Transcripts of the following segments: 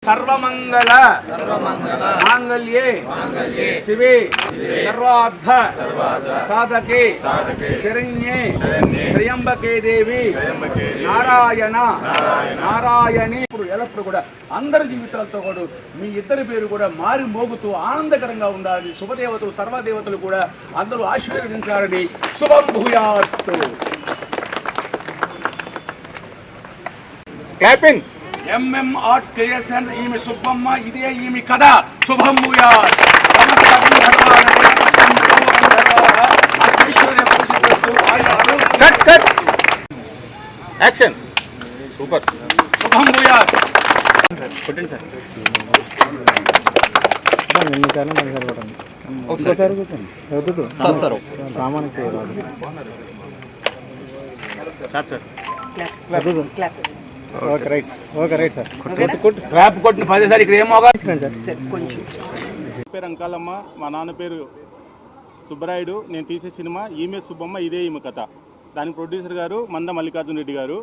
सर्वमंगल मांगल्ये शिवे सर्वार्थ साधके शरण्ये त्र्यंबके देवी नारायण नारायणी ఎల్లప్పుడు కూడా అందరి జీవితాలతో కూడా మీ ఇద్దరి పేరు కూడా మారి మోగుతూ ఆనందకరంగా ఉండాలని శుభదేవతలు సర్వదేవతలు కూడా అందరూ ఆశీర్వదించాలని శుభం భూయాత్తు. క్లాపింగ్. ఎంఎం ఆర్ట్ క్రియేషన్ ఈమె సుబ్బమ్మ ఇదే ఈమె కథ. శుభం భూయాత్. Cut cut action. సూపర్. శుభం భూయాత్. కొట్టండి సార్. ఒకసారి సార్ సార్ రామానికి okay right okay right sir. Wrap కొట్టిన 10 సార్ ఇక్కడ ఏం అవగాహన సార్. కొంచెం పేరు అంకాలమ్మ, మా నాన్న పేరు సుబ్బరాయుడు. నేను తీసే సినిమా ఈమె సుబ్బమ్మ ఇదే ఈమె కథ. దాని ప్రొడ్యూసర్ గారు మంద మల్లికార్జున రెడ్డి గారు.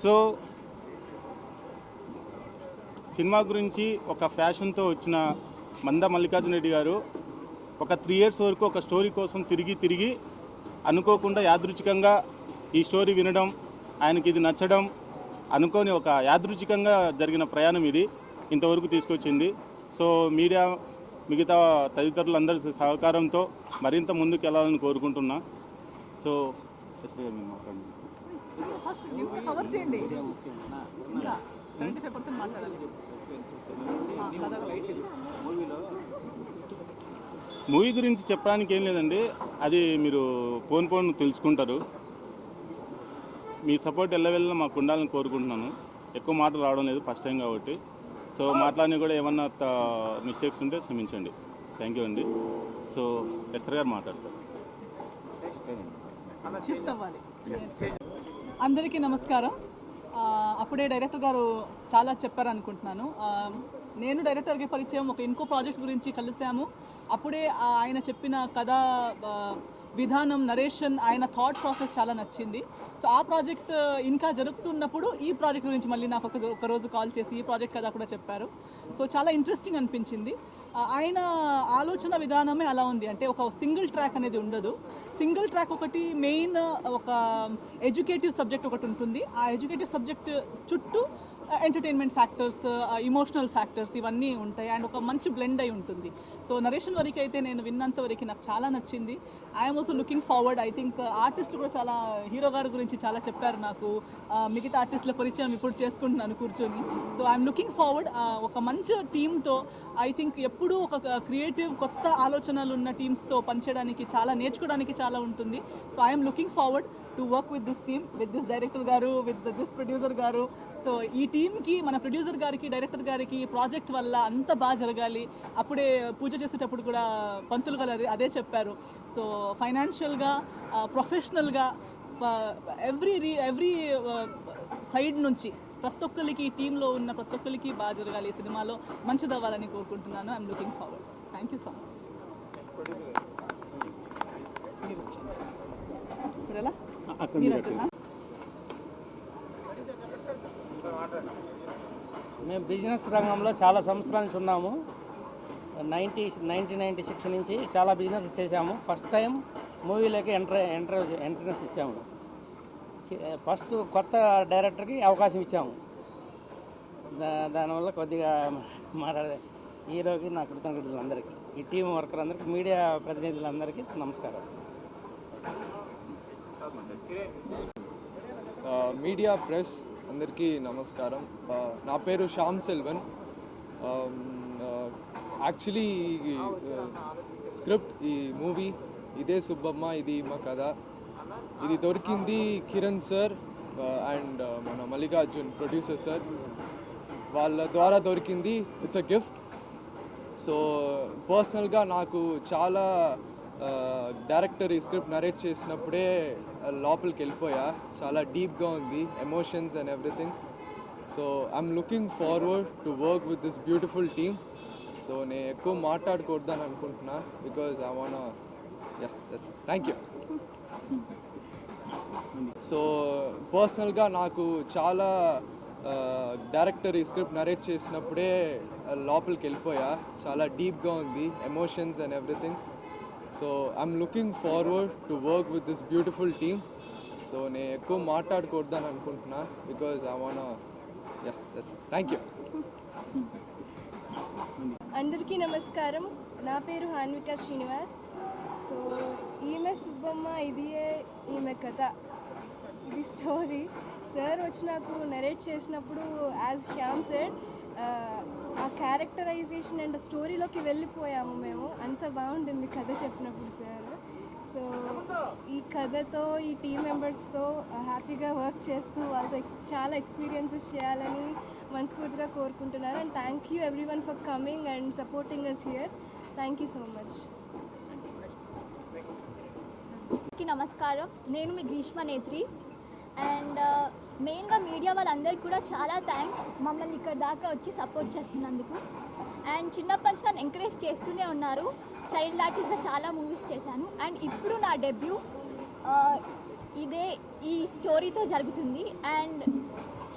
సో సినిమా గురించి ఒక ఫ్యాషన్తో వచ్చిన మంద మల్లికార్జున రెడ్డి గారు ఒక 3 years వరకు ఒక స్టోరీ కోసం తిరిగి అనుకోకుండా యాదృచ్ఛికంగా ఈ స్టోరీ వినడం, ఆయనకి ఇది నచ్చడం, అనుకోని ఒక యాదృచ్ఛికంగా జరిగిన ప్రయాణం ఇది ఇంతవరకు తీసుకొచ్చింది. సో మీడియా మిగతా తదితరులందరి సహకారంతో మరింత ముందుకు వెళ్ళాలని కోరుకుంటున్నా. సో మూవీ గురించి చెప్పడానికి ఏం లేదండి, అది మీరు పోన్ తెలుసుకుంటారు. మీ సపోర్ట్ ఎల్లవెల్లా మాకు ఉండాలని కోరుకుంటున్నాను. ఎక్కువ మాటలు రావడం లేదు, ఫస్ట్ టైం కాబట్టి. సో మాట్లాడిన కూడా ఏమన్నా మిస్టేక్స్ ఉంటే క్షమించండి. థ్యాంక్ యూ అండి. సో ఎస్టర్ గారు మాట్లాడతారు. అందరికీ నమస్కారం. అప్పుడే డైరెక్టర్ గారు చాలా చెప్పారనుకుంటున్నాను. నేను డైరెక్టర్కి పరిచయం ఒక ఇంకో ప్రాజెక్ట్ గురించి కలిసాము. అప్పుడే ఆయన చెప్పిన కథ విధానం, నరేషన్, ఆయన థాట్ ప్రాసెస్ చాలా నచ్చింది. సో ఆ ప్రాజెక్ట్ ఇంకా జరుగుతున్నప్పుడు ఈ ప్రాజెక్ట్ గురించి మళ్ళీ నాకు ఒక రోజు కాల్ చేసి ఈ ప్రాజెక్ట్ కథ కూడా చెప్పారు. సో చాలా ఇంట్రెస్టింగ్ అనిపించింది. ఆయన ఆలోచన విధానమే అలా ఉంది. అంటే ఒక సింగిల్ ట్రాక్ అనేది ఉండదు. సింగిల్ ట్రాక్ ఒకటి మెయిన్, ఒక ఎడ్యుకేటివ్ సబ్జెక్ట్ ఒకటి ఉంటుంది. ఆ ఎడ్యుకేటివ్ సబ్జెక్ట్ చుట్టూ ఎంటర్టైన్మెంట్ ఫ్యాక్టర్స్, ఇమోషనల్ ఫ్యాక్టర్స్ ఇవన్నీ ఉంటాయి. అండ్ ఒక మంచి బ్లెండ్ అయి ఉంటుంది. సో నరేషన్ వరకు అయితే నేను విన్నంత వరకు నాకు చాలా నచ్చింది. I'm also looking forward. I think ఆర్టిస్టులు కూడా చాలా, హీరో గారి గురించి చాలా చెప్పారు నాకు. మిగతా ఆర్టిస్టుల పరిచయం ఇప్పుడు చేసుకుంటున్నాను కూర్చొని. So I'm looking forward. ఒక మంచి టీంతో ఐ థింక్ ఎప్పుడూ ఒక క్రియేటివ్ కొత్త ఆలోచనలు ఉన్న టీమ్స్తో పనిచేయడానికి చాలా నేర్చుకోవడానికి చాలా ఉంటుంది. So I'm looking forward to work with this team, with this director గారు, విత్ దిస్ ప్రొడ్యూసర్ గారు. సో ఈ టీమ్కి, మన ప్రొడ్యూసర్ గారికి, డైరెక్టర్ గారికి ఈ ప్రాజెక్ట్ వల్ల అంత బాగా జరగాలి. అప్పుడే పూజ చేసేటప్పుడు కూడా పంతులు గారు అదే చెప్పారు. సో ఫైనాన్షియల్గా, ప్రొఫెషనల్గా, ఎవ్రీ సైడ్ నుంచి ప్రతి ఒక్కరికి, ఈ టీంలో ఉన్న ప్రతి ఒక్కరికి బాగా జరగాలి. ఈ సినిమాలో మంచిది అవ్వాలని కోరుకుంటున్నాను. I'm looking forward. Thank you so much. మేము బిజినెస్ రంగంలో చాలా సంవత్సరాల నుంచి ఉన్నాము. 1996 నుంచి చాలా బిజినెస్ చేశాము. ఫస్ట్ టైం మూవీలోకి ఎంట్రన్స్ ఇచ్చాము. ఫస్ట్ కొత్త డైరెక్టర్కి అవకాశం ఇచ్చాము. దానివల్ల కొద్దిగా మాట్లాడే హీరోకి నా కృతజ్ఞతలు అందరికీ, ఈ టీం వర్కర్ అందరికీ, మీడియా ప్రతినిధులందరికీ నమస్కారం. మీడియా ప్రెస్ అందరికీ నమస్కారం. నా పేరు శ్యామ్ సెల్వన్. యాక్చువల్లీ స్క్రిప్ట్, ఈ మూవీ ఇదే సుబ్బమ్మ ఇది మా కథ, ఇది దొరికింది కిరణ్ సార్ అండ్ మన మల్లికార్జున్ ప్రొడ్యూసర్ సార్ వాళ్ళ ద్వారా దొరికింది. It's a gift. సో పర్సనల్గా నాకు చాలా డైరెక్టర్ ఈ స్క్రిప్ట్ నరేట్ చేసినప్పుడే లోపలికి వెళ్ళిపోయా. చాలా డీప్గా ఉంది, emotions and everything. So I'm looking forward to work with this beautiful team. So నేను ఎక్కువ మాట్లాడకూడదని అనుకుంటున్నా, because I want that's thank you. So పర్సనల్గా నాకు చాలా డైరెక్టర్ ఈ స్క్రిప్ట్ నరేట్ చేసినప్పుడే లోపలికి వెళ్ళిపోయా. చాలా డీప్గా ఉంది, emotions and everything. So I'm looking forward to work with this beautiful team. So నేను ఎక్కువ మాట్లాడకూడదని అనుకుంటున్నా because I want thank you. అందరికీ నమస్కారం. నా పేరు హాన్విక శ్రీనివాస్. సో ఈమె సుబ్బమ్మ, ఇదియే ఈమె కథ, ఇది స్టోరీ. సార్ వచ్చి నాకు నరేట్ చేసినప్పుడు యాజ్ శ్యామ్ సెడ్, ఆ క్యారెక్టరైజేషన్ అండ్ స్టోరీలోకి వెళ్ళిపోయాము మేము. అంత బాగుంటుంది కథ చెప్పినప్పుడు సార్. సో ఈ కథతో ఈ టీమ్ మెంబర్స్తో హ్యాపీగా వర్క్ చేస్తూ వాళ్ళతో చాలా ఎక్స్పీరియన్సెస్ చేయాలని మనస్ఫూర్తిగా కోరుకుంటున్నాను. And thank you everyone for coming and supporting us here. Thank you so much. నమస్కారం, నేను మీ గ్రీష్మ నేత్రి. అండ్ మెయిన్గా మీడియా వాళ్ళందరికీ కూడా చాలా థ్యాంక్స్ మమ్మల్ని ఇక్కడ దాకా వచ్చి సపోర్ట్ చేస్తున్నందుకు. అండ్ చిన్నప్పటి నుంచి నన్ను ఎంకరేజ్ చేస్తూనే ఉన్నారు. చైల్డ్ ఆర్టిస్ట్గా చాలా మూవీస్ చేశాను. అండ్ ఇప్పుడు నా డెబ్యూ ఈ స్టోరీతో జరుగుతుంది. అండ్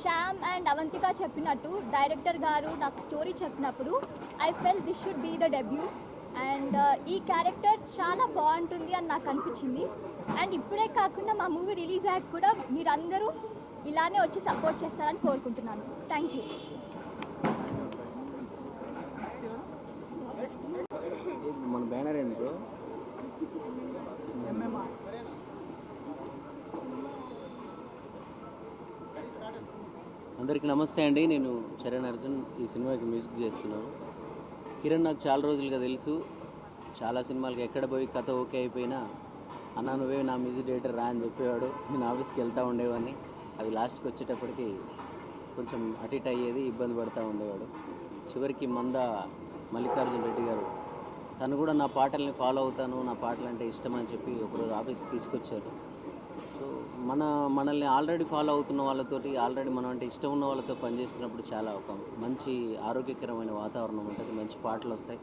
శ్యామ్ అండ్ అవంతిక చెప్పినట్టు డైరెక్టర్ గారు నాకు స్టోరీ చెప్పినప్పుడు I fell this should be the debut. And ఈ క్యారెక్టర్ చాలా బాగుంటుంది అని నాకు అనిపించింది. అండ్ ఇప్పుడే కాకుండా మా మూవీ రిలీజ్ అయ్యాక కూడా మీరందరూ ఇలానే వచ్చి సపోర్ట్ చేస్తారని కోరుకుంటున్నాను. Thank you. మన బ్యానర్ ఏంటి బ్రో? అందరికీ నమస్తే అండి. నేను చరణ్ అర్జున్, ఈ సినిమాకి మ్యూజిక్ చేస్తున్నాను. కిరణ్ నాకు చాలా రోజులుగా తెలుసు. చాలా సినిమాలకి ఎక్కడ పోయి కథ ఓకే అయిపోయినా అన్న నువ్వే నా మ్యూజిక్ డైరెక్టర్ రా అని చెప్పేవాడు. నేను ఆఫీస్కి వెళ్తూ ఉండేవాడిని. అది లాస్ట్కి వచ్చేటప్పటికి కొంచెం అటు ఇటు అయ్యేది, ఇబ్బంది పడుతూ ఉండేవాడు. చివరికి మల్లికార్జున రెడ్డి గారు తను కూడా నా పాటల్ని ఫాలో అవుతాను, నా పాటలు అంటే ఇష్టం అని చెప్పి ఒకరోజు ఆఫీస్కి తీసుకొచ్చారు. సో మనల్ని ఆల్రెడీ ఫాలో అవుతున్న వాళ్ళతోటి, ఆల్రెడీ మనం అంటే ఇష్టం ఉన్న వాళ్ళతో పనిచేస్తున్నప్పుడు చాలా ఒక మంచి ఆరోగ్యకరమైన వాతావరణం ఉంటుంది, మంచి పాటలు వస్తాయి.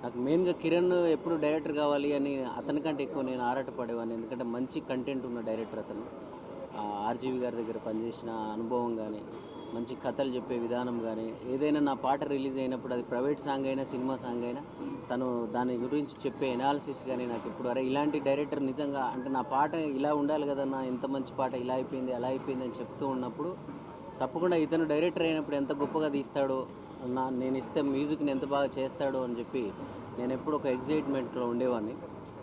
నాకు మెయిన్గా కిరణ్ ఎప్పుడు డైరెక్టర్ కావాలి అని అతనికంటే ఎక్కువ నేను ఆరాటపడేవాడిని. ఎందుకంటే మంచి కంటెంట్ ఉన్న డైరెక్టర్ అతను. ఆర్జీవి గారి దగ్గర పనిచేసిన అనుభవం కానీ, మంచి కథలు చెప్పే విధానం కానీ, ఏదైనా నా పాట రిలీజ్ అయినప్పుడు అది ప్రైవేట్ సాంగ్ అయినా సినిమా సాంగ్ అయినా తను దాని గురించి చెప్పే ఎనాలిసిస్ కానీ నాకు ఇప్పుడు అరే ఇలాంటి డైరెక్టర్ నిజంగా అంటే నా పాట ఇలా ఉండాలి కదన్నా, ఎంత మంచి పాట ఇలా అయిపోయింది అలా అయిపోయింది అని చెప్తూ ఉన్నప్పుడు తప్పకుండా ఇతను డైరెక్టర్ అయినప్పుడు ఎంత గొప్పగా తీస్తాడో, నేను ఇస్తే మ్యూజిక్ని ఎంత బాగా చేస్తాడో అని చెప్పి నేను ఎప్పుడు ఒక ఎగ్జైట్మెంట్లో ఉండేవాడిని.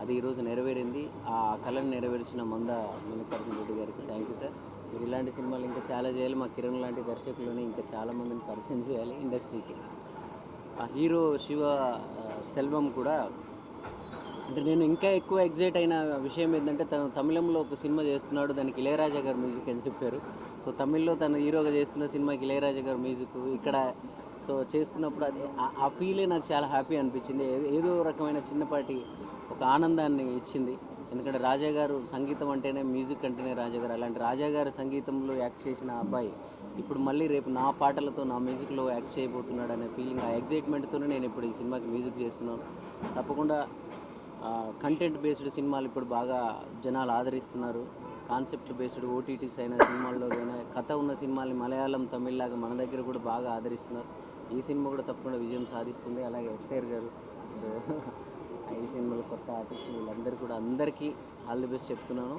అది ఈరోజు నెరవేరింది. ఆ కళను నెరవేర్చిన మల్లికార్జున రెడ్డి గారికి థ్యాంక్ యూ సార్. మీరు ఇలాంటి సినిమాలు ఇంకా చాలా చేయాలి. మా కిరణ్ లాంటి దర్శకులని ఇంకా చాలామందిని పరిచయం చేయాలి ఇండస్ట్రీకి. ఆ హీరో శివ సెల్వం కూడా అంటే నేను ఇంకా ఎక్కువ ఎగ్జైట్ అయిన విషయం ఏంటంటే తను తమిళంలో ఒక సినిమా చేస్తున్నాడు, దానికి ఇళయరాజా గారు మ్యూజిక్ అని చెప్పారు. సో తమిళ్లో తను హీరోగా చేస్తున్న సినిమాకి ఇళయరాజా గారు మ్యూజిక్ ఇక్కడ సో చేస్తున్నప్పుడు అది ఆ ఫీలే నాకు చాలా హ్యాపీ అనిపించింది. ఏదో రకమైన చిన్నపాటి ఒక ఆనందాన్ని ఇచ్చింది. ఎందుకంటే రాజా గారు సంగీతం అంటేనే, మ్యూజిక్ అంటేనే రాజా గారు. అలాంటి రాజా గారు సంగీతంలో యాక్ట్ చేసిన అబ్బాయి ఇప్పుడు మళ్ళీ రేపు నా పాటలతో నా మ్యూజిక్లో యాక్ట్ చేయబోతున్నాడు అనే ఫీలింగ్, ఆ ఎగ్జైట్మెంట్తోనే నేను ఇప్పుడు ఈ సినిమాకి మ్యూజిక్ చేస్తున్నాను. తప్పకుండా కంటెంట్ బేస్డ్ సినిమాలు ఇప్పుడు బాగా జనాలు ఆదరిస్తున్నారు. కాన్సెప్ట్ బేస్డ్ ఓటీటీస్ అయిన సినిమాల్లో అయినా కథ ఉన్న సినిమాల్ని మలయాళం తమిళ్లాగా మన దగ్గర కూడా బాగా ఆదరిస్తున్నారు. ఈ సినిమా కూడా తప్పకుండా విజయం సాధిస్తుంది. అలాగే ఎస్ఆర్ గారు, సో ఈ సినిమాలో కొత్త ఆర్టిస్టులు వీళ్ళందరూ కూడా అందరికీ ఆల్ ది బెస్ట్ చెప్తున్నాను.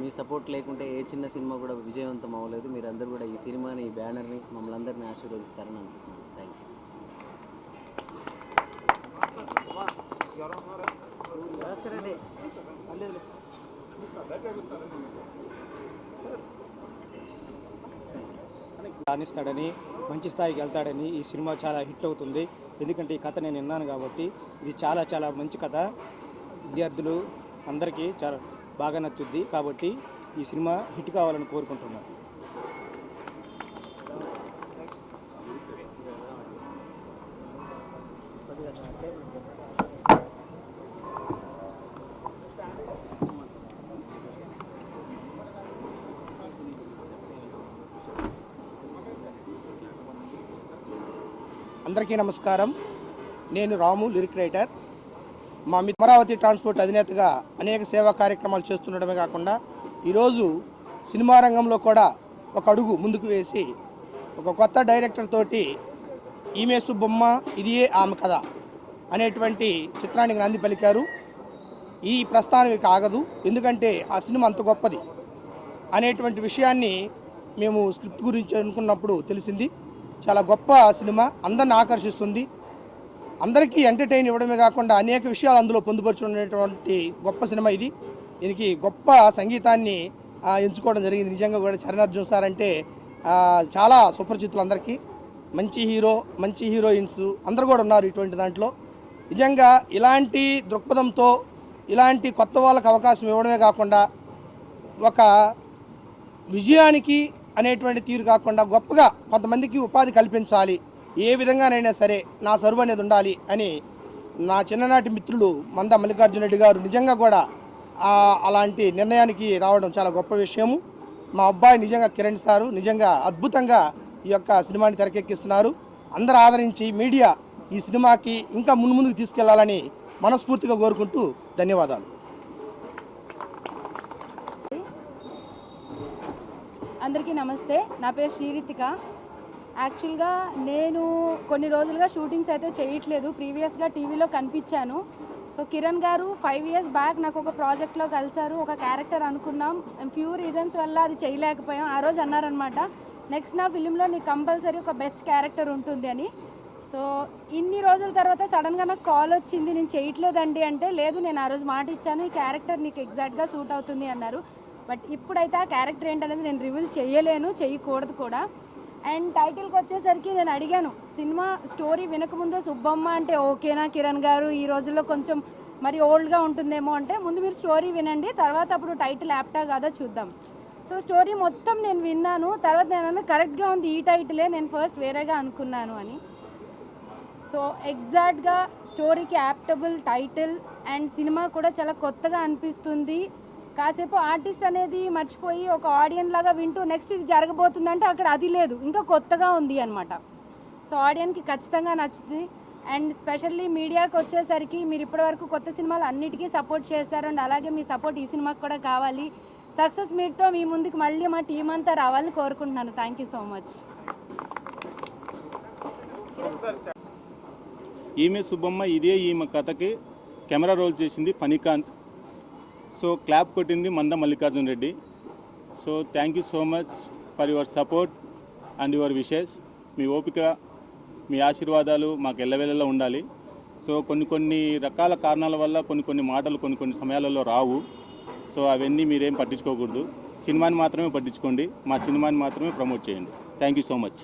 మీ సపోర్ట్ లేకుంటే ఏ చిన్న సినిమా కూడా విజయవంతం అవ్వలేదు. మీరందరూ కూడా ఈ సినిమాని, ఈ బ్యానర్ని, మమ్మల్ని అందరినీ ఆశీర్వదిస్తారని అనుకుంటున్నాను. థ్యాంక్ రాణిస్తాడని, మంచి స్థాయికి వెళ్తాడని ఈ సినిమా చాలా హిట్ అవుతుంది. ఎందుకంటే ఈ కథ నేను విన్నాను కాబట్టి. ఇది చాలా చాలా మంచి కథ, విద్యార్థులు అందరికీ చాలా బాగా నచ్చుద్ది. కాబట్టి ఈ సినిమా హిట్ కావాలని కోరుకుంటున్నాను. అందరికీ నమస్కారం. నేను రాము, లిరిక్ రైటర్. మా అమరావతి ట్రాన్స్పోర్ట్ అధినేతగా అనేక సేవా కార్యక్రమాలు చేస్తుండడమే కాకుండా ఈరోజు సినిమా రంగంలో కూడా ఒక అడుగు ముందుకు వేసి ఒక కొత్త డైరెక్టర్ తోటి ఈమె సుబ్బమ్మ ఇదియే ఆమె కథ అనేటువంటి చిత్రానికి నాంది పలికారు. ఈ ప్రస్థానం ఇక ఆగదు, ఎందుకంటే ఆ సినిమా అంత గొప్పది అనేటువంటి విషయాన్ని మేము స్క్రిప్ట్ గురించి అనుకున్నప్పుడు తెలిసింది. చాలా గొప్ప సినిమా, అందరిని ఆకర్షిస్తుంది. అందరికీ ఎంటర్టైన్ ఇవ్వడమే కాకుండా అనేక విషయాలు అందులో పొందుపరుచుకునేటువంటి గొప్ప సినిమా ఇది. దీనికి గొప్ప సంగీతాన్ని ఎంచుకోవడం జరిగింది. నిజంగా కూడా చరణ్ అర్జున్ సార్ అంటే చాలా సుపరిచితులు అందరికీ. మంచి హీరో, మంచి హీరోయిన్స్ అందరు కూడా ఉన్నారు ఇటువంటి దాంట్లో. నిజంగా ఇలాంటి దృక్పథంతో ఇలాంటి కొత్త వాళ్ళకి అవకాశం ఇవ్వడమే కాకుండా ఒక విజయానికి అనేటువంటి తీరు కాకుండా గొప్పగా కొంతమందికి ఉపాధి కల్పించాలి, ఏ విధంగానైనా సరే నా సర్వ్ అనేది ఉండాలి అని నా చిన్ననాటి మిత్రులు మంద మల్లికార్జున రెడ్డి గారు నిజంగా కూడా అలాంటి నిర్ణయానికి రావడం చాలా గొప్ప విషయము. మా అబ్బాయి నిజంగా కిరణ్ సారు నిజంగా అద్భుతంగా ఈ యొక్క సినిమాని తెరకెక్కిస్తున్నారు. అందరూ ఆదరించి మీడియా ఈ సినిమాకి ఇంకా ముందుకు తీసుకెళ్లాలని మనస్ఫూర్తిగా కోరుకుంటూ ధన్యవాదాలు. అందరికీ నమస్తే. నా పేరు శ్రీరితిక. యాక్చువల్గా నేను కొన్ని రోజులుగా షూటింగ్స్ అయితే చేయట్లేదు. ప్రీవియస్గా టీవీలో కనిపించాను. సో కిరణ్ గారు 5 years బ్యాక్ నాకు ఒక ప్రాజెక్ట్లో కలిసారు. ఒక క్యారెక్టర్ అనుకున్నాం, ఫ్యూ రీజన్స్ వల్ల అది చేయలేకపోయాం. ఆ రోజు అన్నారనమాట, నెక్స్ట్ నా ఫిలింలో నీకు కంపల్సరీ ఒక బెస్ట్ క్యారెక్టర్ ఉంటుంది అని. సో ఇన్ని రోజుల తర్వాత సడన్గా నాకు కాల్ వచ్చింది, నేను చేయట్లేదండి అంటే, లేదు నేను ఆ రోజు మాట ఇచ్చాను, ఈ క్యారెక్టర్ నీకు ఎగ్జాక్ట్గా సూట్ అవుతుంది అన్నారు. బట్ ఇప్పుడైతే ఆ క్యారెక్టర్ ఏంటనేది నేను రివీల్ చేయలేను, చేయకూడదు కూడా. అండ్ టైటిల్కి వచ్చేసరికి నేను అడిగాను, సినిమా స్టోరీ వినకముందు సుబ్బమ్మ అంటే ఓకేనా కిరణ్ గారు, ఈ రోజుల్లో కొంచెం మరి ఓల్డ్గా ఉంటుందేమో అంటే, ముందు మీరు స్టోరీ వినండి, తర్వాత అప్పుడు టైటిల్ యాప్టా కాదా చూద్దాం. సో స్టోరీ మొత్తం నేను విన్నాను. తర్వాత నేను కరెక్ట్గా ఉంది ఈ టైటిలే, నేను ఫస్ట్ వేరేగా అనుకున్నాను అని. సో ఎగ్జాక్ట్గా స్టోరీకి యాప్టబుల్ టైటిల్ అండ్ సినిమా కూడా చాలా కొత్తగా అనిపిస్తుంది. కాసేపు ఆర్టిస్ట్ అనేది మర్చిపోయి ఒక ఆడియన్స్ లాగా వింటూ నెక్స్ట్ ఇది జరగబోతుందంటే అక్కడ అది లేదు, ఇంకా కొత్తగా ఉంది అనమాట. సో ఆడియన్స్కి ఖచ్చితంగా నచ్చుతుంది. అండ్ స్పెషల్లీ మీడియాకి వచ్చేసరికి మీరు ఇప్పటివరకు కొత్త సినిమాలు అన్నిటికీ సపోర్ట్ చేశారు, అండ్ అలాగే మీ సపోర్ట్ ఈ సినిమాకి కూడా కావాలి. సక్సెస్ మీట్తో మీ ముందుకు మళ్ళీ మా టీం అంతా రావాలని కోరుకుంటున్నాను. Thank you so much. ఈమె సుబ్బమ్మ ఇదే ఈమె కథకి కెమెరా రోల్ చేసింది ఫణికాంత్. సో క్లాప్ కొట్టింది Manda Mallikarjuna Reddy. So thank you so much for your support and your wishes. మీ ఓపిక, మీ ఆశీర్వాదాలు మాకు ఎల్లవేళలా ఉండాలి. సో కొన్ని రకాల కారణాల వల్ల కొన్ని మాటలు కొన్ని సమయాలలో రావు. సో అవన్నీ మీరేం పట్టించుకోకూడదు. సినిమాని మాత్రమే పట్టించుకోండి, మా సినిమాని మాత్రమే ప్రమోట్ చేయండి. Thank you so much.